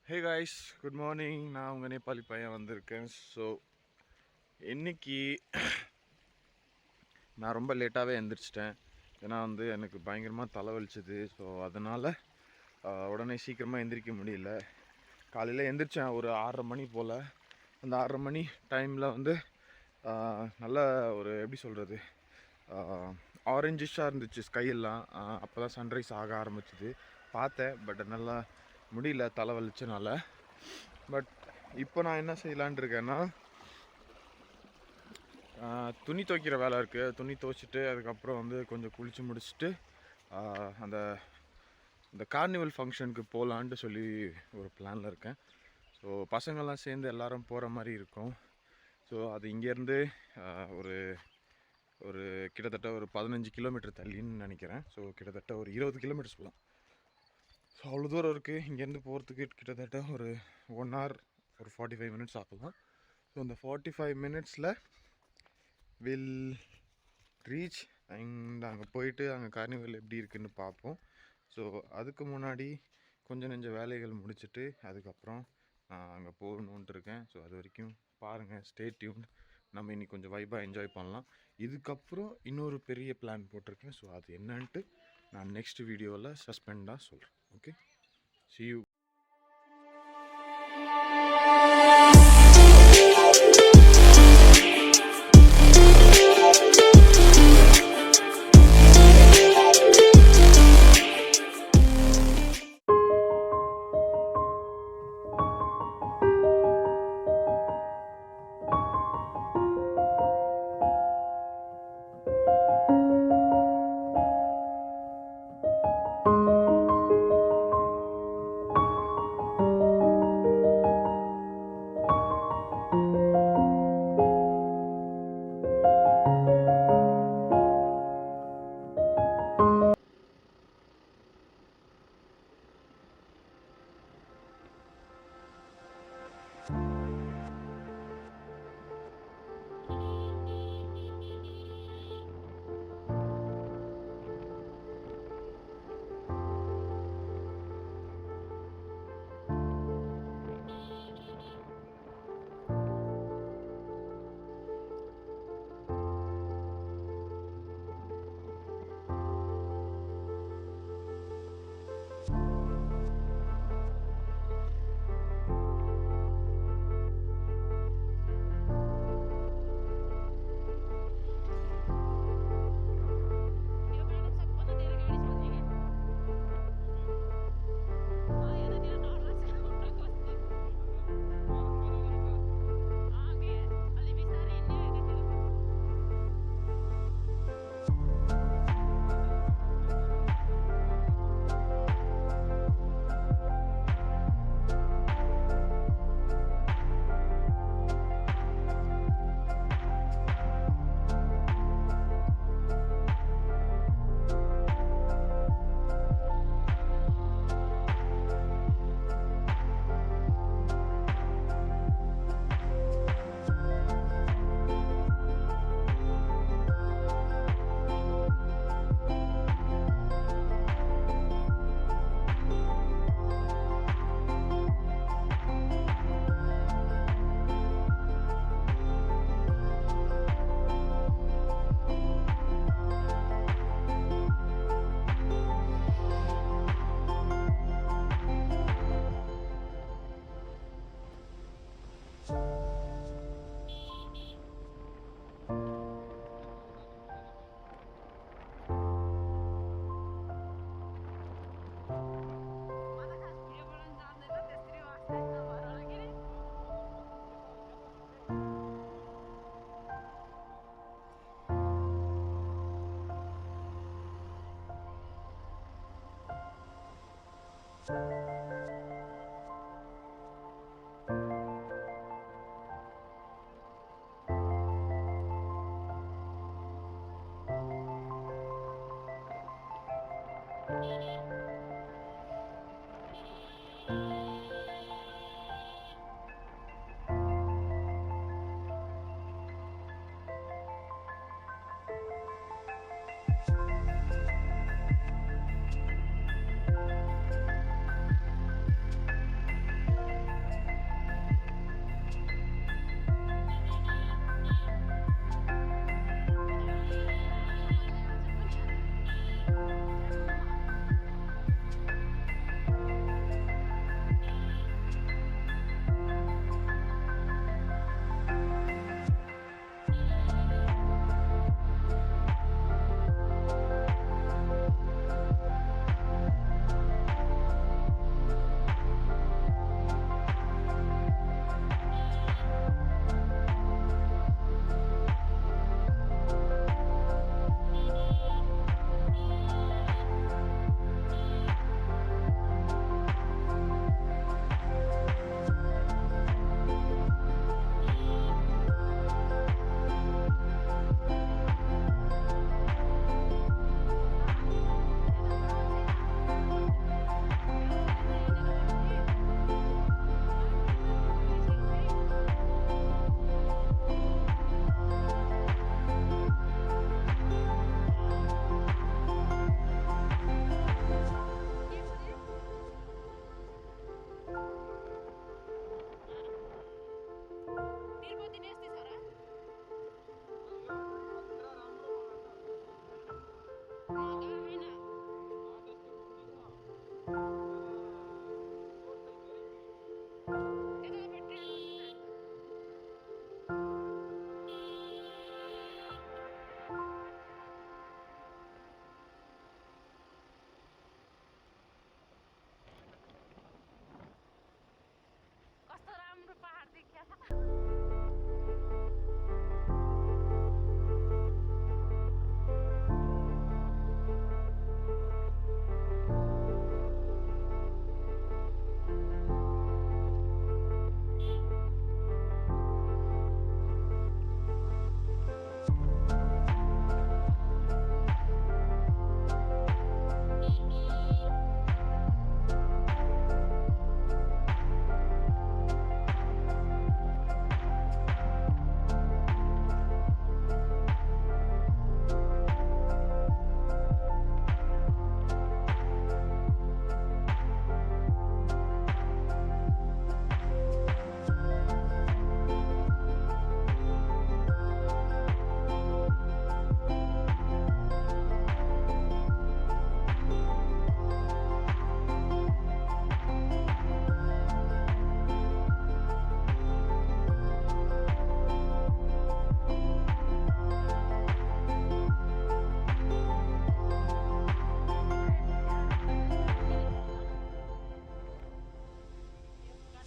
Hey guys, good morning. நான் உங்கள் நேபாளி பையன் வந்திருக்கேன். ஸோ இன்னைக்கு நான் ரொம்ப லேட்டாகவே எழுந்திரிச்சிட்டேன். ஏன்னா எனக்கு பயங்கரமாக தலைவலிச்சுது. ஸோ அதனால் உடனே சீக்கிரமாக எந்திரிக்க முடியல. காலையில் எந்திரிச்சேன் ஒரு 6:30 மணி போல். அந்த 6:30 மணி டைமில் நல்ல ஒரு எப்படி சொல்கிறது, ஆரஞ்சிஷாக இருந்துச்சு ஸ்கையெல்லாம். அப்போ தான் சன்ரைஸ் ஆக ஆரம்பிச்சிது. பார்த்தேன், பட் நல்லா முடியல தலைவலிச்சனால. பட் இப்போ நான் என்ன செய்யலான் இருக்கேன்னா, துணி துவைக்கிற வேலை இருக்குது. துணி துவைச்சிட்டு அதுக்கப்புறம் கொஞ்சம் குளித்து முடிச்சுட்டு அந்த இந்த கார்னிவல் ஃபங்க்ஷனுக்கு போகலான்ட்டு சொல்லி ஒரு பிளானில் இருக்கேன். ஸோ பசங்கள்லாம் சேர்ந்து எல்லோரும் போகிற மாதிரி இருக்கும். ஸோ அது இங்கேருந்து ஒரு ஒரு கிட்டத்தட்ட ஒரு 15 கிலோமீட்டர் தள்ளின்னு நினைக்கிறேன். ஸோ கிட்டத்தட்ட ஒரு 20 கிலோமீட்டர்ஸ் போகலாம். ஸோ அவ்வளோ தூரம் இருக்குது. இங்கேருந்து போகிறதுக்கு கிட்டத்தட்ட ஒரு 1 hour ஒரு 45 minutes ஆகலாம். ஸோ அந்த 45 minutesல வில் ரீச் அண்ட் அங்கே போயிட்டு அங்கே கார்னிவல் எப்படி இருக்குன்னு பார்ப்போம். ஸோ அதுக்கு முன்னாடி கொஞ்சம் நெஞ்ச வேலைகள் முடிச்சுட்டு அதுக்கப்புறம் நான் அங்கே போகணுன்ட்டு இருக்கேன். ஸோ அது வரைக்கும் பாருங்கள், ஸ்டே டியூன். நம்ம இன்னைக்கு கொஞ்சம் வைபாக என்ஜாய் பண்ணலாம். இதுக்கப்புறம் இன்னொரு பெரிய பிளான் போட்டிருக்கேன். ஸோ அது என்னன்ட்டு நான் நெக்ஸ்ட் வீடியோவில் சஸ்பெண்டாக சொல்கிறேன். Okay, see you.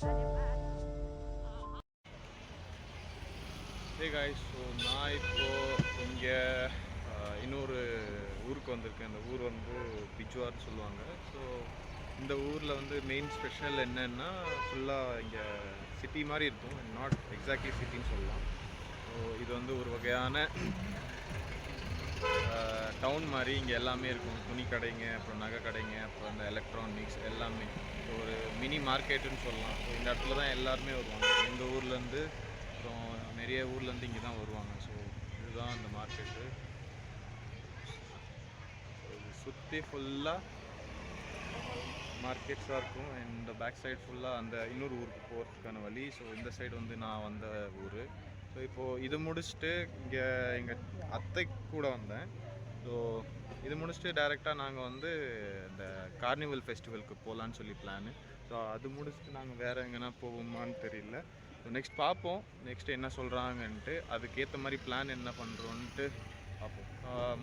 Hey guys, so நான் இங்கே இன்னொரு ஊருக்கு வந்திருக்கேன். இந்த ஊர் வந்து பிஜ்வார்னு சொல்லுவாங்க. ஸோ இந்த ஊரில் வந்து மெயின் ஸ்பெஷல் என்னென்னா ஃபுல்லாக இங்கே சிட்டி மாதிரி இருக்கும், நாட் எக்ஸாக்ட்லி சிட்டின்னு சொல்லலாம். ஸோ இது வந்து ஒரு வகையான டவுன் மாதிரி. இங்கே எல்லாமே இருக்கும், துணி கடைங்க, அப்புறம் நகை கடைங்க, அப்புறம் இந்த எலக்ட்ரானிக்ஸ் எல்லாமே. ஸோ ஒரு மினி மார்க்கெட்டுன்னு சொல்லலாம். ஸோ இந்த இடத்துல தான் எல்லாருமே வருவாங்க, இந்த ஊர்லேருந்து அப்புறம் நிறைய ஊர்லேருந்து இங்கே தான் வருவாங்க. ஸோ இதுதான் அந்த மார்க்கெட்டு. இது சுற்றி ஃபுல்லாக மார்க்கெட்ஸாக இருக்கும். இந்த பேக் சைடு ஃபுல்லாக அந்த இன்னொரு ஊருக்கு போகிறதுக்கான வழி. ஸோ இந்த சைடு வந்து நான் வந்த ஊர். ஸோ இப்போது இது முடிச்சுட்டு இங்கே எங்கள் அத்தை கூட வந்தேன். ஸோ இது முடிச்சுட்டு டைரெக்டாக நாங்கள் வந்து இந்த கார்னிவல் ஃபெஸ்டிவலுக்கு போகலான்னு சொல்லி பிளானு. ஸோ அது முடிச்சுட்டு நாங்கள் வேறு எங்கன்னா போவோமான்னு தெரியல. ஸோ நெக்ஸ்ட் பார்ப்போம், நெக்ஸ்ட்டு என்ன சொல்கிறாங்கன்ட்டு அதுக்கேற்ற மாதிரி பிளான் என்ன பண்ணுறோன்ட்டு பார்ப்போம்.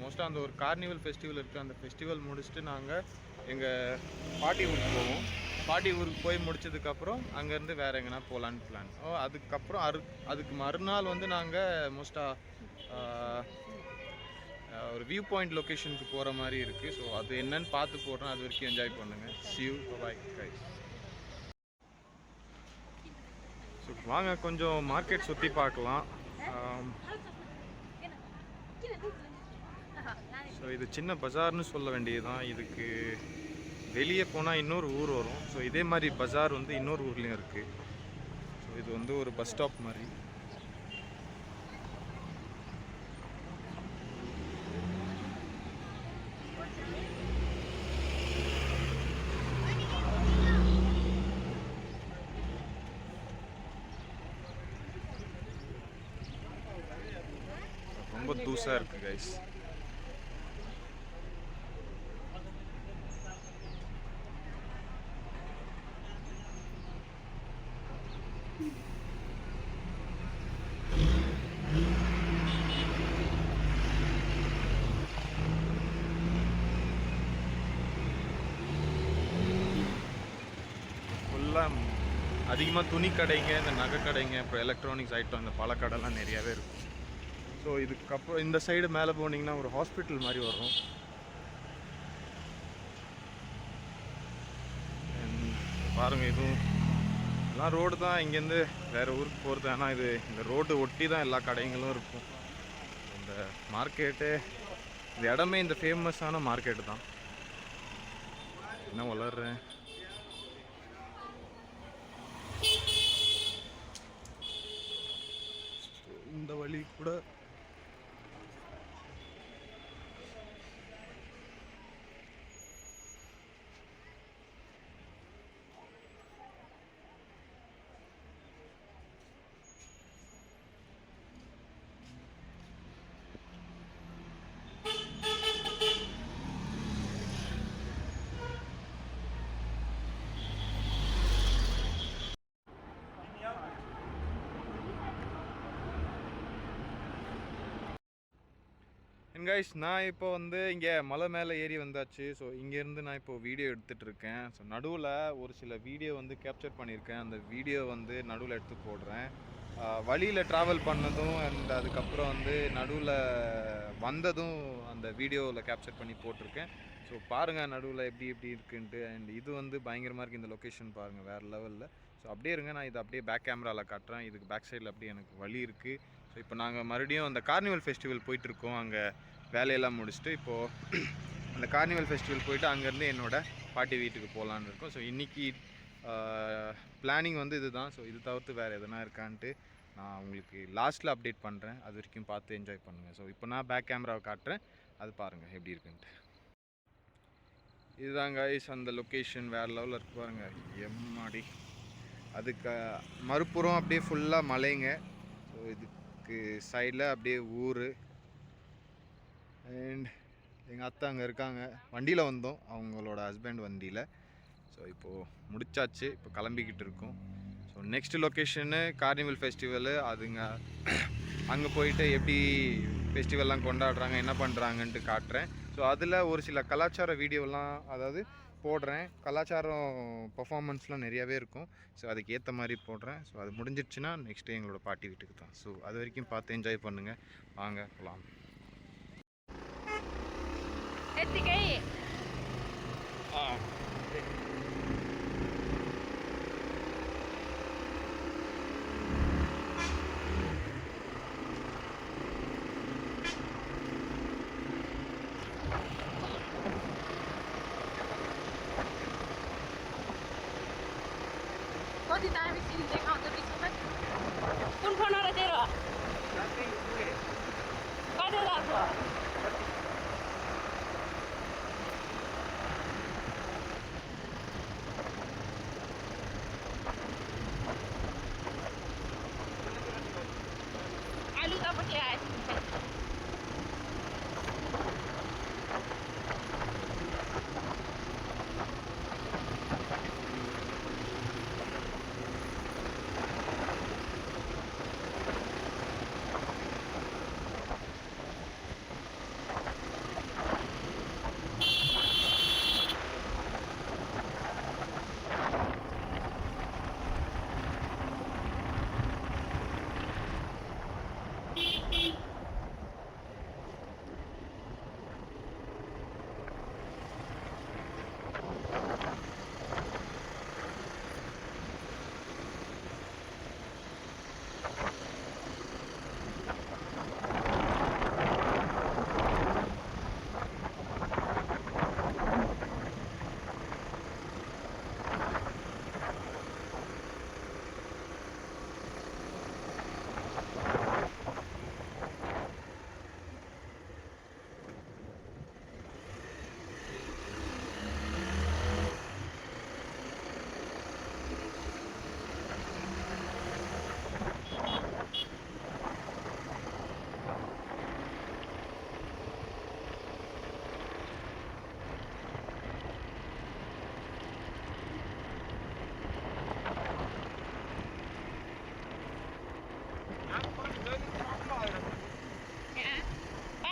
மோஸ்ட்டாக அந்த ஒரு கார்னிவல் ஃபெஸ்டிவல் இருக்குது, அந்த ஃபெஸ்டிவல் முடிச்சுட்டு நாங்கள் எங்கள் பாட்டி ஊருக்கு போவோம். பாட்டி ஊருக்கு போய் முடிச்சதுக்கப்புறம் அங்கேருந்து வேறு எங்கன்னா போகலான்னு பிளான். அதுக்கப்புறம் அதுக்கு மறுநாள் வந்து நாங்கள் மோஸ்ட்டாக ஒரு வியூ பாயிண்ட் லொக்கேஷனுக்கு போகிற மாதிரி இருக்குது. ஸோ அது என்னன்னு பார்த்து போடுறோம், அது வரைக்கும் என்ஜாய் பண்ணுங்கள். See you, bye guys. So வாங்க கொஞ்சம் மார்க்கெட் சுற்றி பார்க்கலாம். ஸோ இது சின்ன பஜார்னு சொல்ல வேண்டியதுதான். இதுக்கு வெளியே போனால் இன்னொரு ஊர் வரும். ஸோ இதே மாதிரி பஜார் வந்து இன்னொரு ஊர்லேயும் இருக்குது. ஸோ இது வந்து ஒரு பஸ் ஸ்டாப் மாதிரி. ரொம்ப தூசாக இருக்குது கைஸ். அதிகமாக துணி கடைங்க, இந்த நகை கடைங்க, அப்புறம் எலக்ட்ரானிக்ஸ் ஐட்டம், இந்த பழக்கடைலாம் நிறையாவே இருக்கும். ஸோ இதுக்கப்புறம் இந்த சைடு மேலே போனீங்கன்னா ஒரு ஹாஸ்பிட்டல் மாதிரி வரும். பாருங்கள், இதுவும் எல்லாம் ரோடு தான். இங்கேருந்து வேறு ஊருக்கு போகிறது. ஆனால் இது இந்த ரோடு ஒட்டி தான் எல்லா கடைங்களும் இருக்கும். இந்த மார்க்கெட்டு, இந்த இடமே இந்த ஃபேமஸான மார்க்கெட்டு தான். என்ன வளர்றேன் இந்த வழி கூட கைஸ், நான் இப்போ வந்து இங்கே மலை மேலே ஏறி வந்தாச்சு. ஸோ இங்கேருந்து நான் இப்போ வீடியோ எடுத்துகிட்டு இருக்கேன். ஸோ நடுவில் ஒரு சில வீடியோ வந்து கேப்சர் பண்ணியிருக்கேன். அந்த வீடியோ வந்து நடுவில் எடுத்து போடுறேன். வழியில் ட்ராவல் பண்ணதும் அண்ட் அதுக்கப்புறம் வந்து நடுவில் வந்ததும் அந்த வீடியோவில் கேப்சர் பண்ணி போட்டிருக்கேன். ஸோ பாருங்கள் நடுவில் எப்படி இருக்குன்ட்டு. அண்ட் இது வந்து பயங்கரமாக இருக்குது. இந்த லொக்கேஷன் பாருங்கள், வேறு லெவலில். ஸோ அப்படியே இருங்க, நான் இதை அப்படியே பேக் கேமராவில் காட்டுறேன். இதுக்கு பேக் சைடில் அப்படியே எனக்கு வழி இருக்குது. ஸோ இப்போ நாங்கள் மறுபடியும் அந்த கார்னிவல் ஃபெஸ்டிவல் போயிட்டுருக்கோம். அங்கே வேலையெல்லாம் முடிச்சுட்டு இப்போது அந்த கார்னிவல் ஃபெஸ்டிவல் போயிட்டு அங்கேருந்து என்னோடய பாட்டி வீட்டுக்கு போகலான்னு இருக்கோம். ஸோ இன்றைக்கி பிளானிங் வந்து இது தான். ஸோ இது தவிர்த்து வேறு எதனா இருக்கான்ட்டு நான் உங்களுக்கு லாஸ்ட்டில் அப்டேட் பண்ணுறேன். அது வரைக்கும் பார்த்து என்ஜாய் பண்ணுங்கள். ஸோ இப்போ நான் பேக் கேமராவை காட்டுறேன், அது பாருங்கள் எப்படி இருக்குன்ட்டு. இதுதான் கைஸ் அந்த லொக்கேஷன், வேறு லெவலில் இருக்கு பாருங்கள். எம்மாடி, அதுக்கு மறுபுறம் அப்படியே ஃபுல்லாக மலைங்க. ஸோ இதுக்கு சைடில் அப்படியே ஊர். அண்ட் எங்கள் அத்தை அங்கே இருக்காங்க. வண்டியில் வந்தோம், அவங்களோட ஹஸ்பண்ட் வண்டியில். ஸோ இப்போது முடிச்சாச்சு, இப்போ கிளம்பிக்கிட்டு இருக்கோம். So next location carnival festival. அதுங்க அங்கே போயிட்டு எப்படி ஃபெஸ்டிவல்லாம் கொண்டாடுறாங்க, என்ன பண்ணுறாங்கன்ட்டு காட்டுறேன். ஸோ அதில் ஒரு சில கலாச்சார வீடியோலாம், அதாவது போடுறேன். கலாச்சாரம் பெர்ஃபார்மன்ஸ்லாம் நிறையாவே இருக்கும். ஸோ அதுக்கு ஏற்ற மாதிரி போடுறேன். ஸோ அது முடிஞ்சிடுச்சுன்னா நெக்ஸ்ட் டே எங்களோட பாட்டி வீட்டுக்கு தான். ஸோ அது வரைக்கும் பார்த்து என்ஜாய் பண்ணுங்கள். வாங்க போகலாம். Koti tayo sini cek out di sana. Pun phone ara jero. Kade লাগবো? Alu tak pakai ais.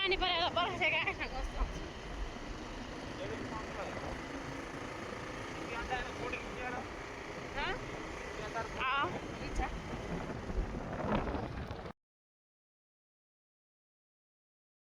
Pani pare la para se